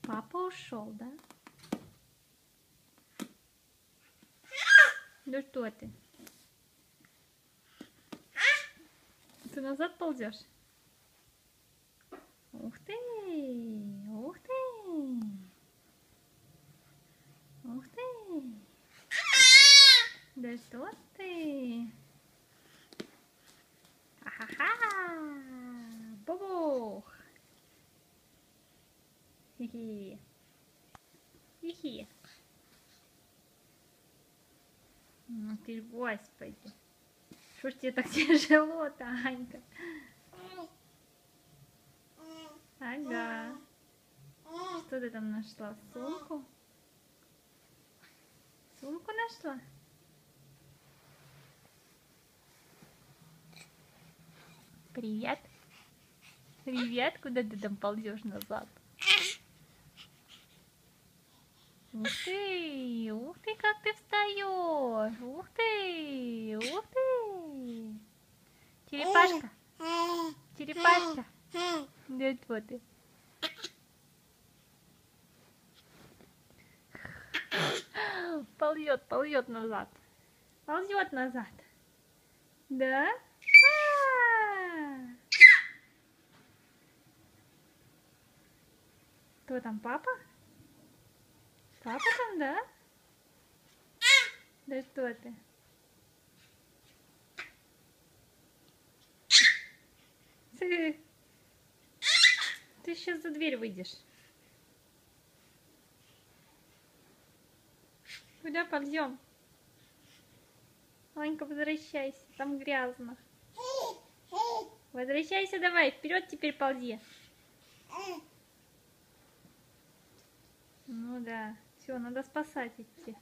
Папа ушел, да? Да что ты? Ты назад ползешь? Ух ты! Ух ты! Ух ты! Да что ты? Ахаха! Бубух! Хи-хи! Хи-хи! Ну ты ж, господи! Что ж тебе так тяжело-то, Анька? Ага. Что ты там нашла? Сумку? Сумку нашла? Привет. Привет. Куда ты там ползешь назад? Ух ты, как ты встаешь. Ух ты, ух ты. Черепашка. Черепашка. Да что ты? Ползет назад. Ползет назад. Да? Кто там, папа? Папа там, да? Да что ты? Ты сейчас за дверь выйдешь. Куда ползем? Ванька, возвращайся, там грязно. Возвращайся давай, вперед теперь ползи. Ну да, все, надо спасать идти.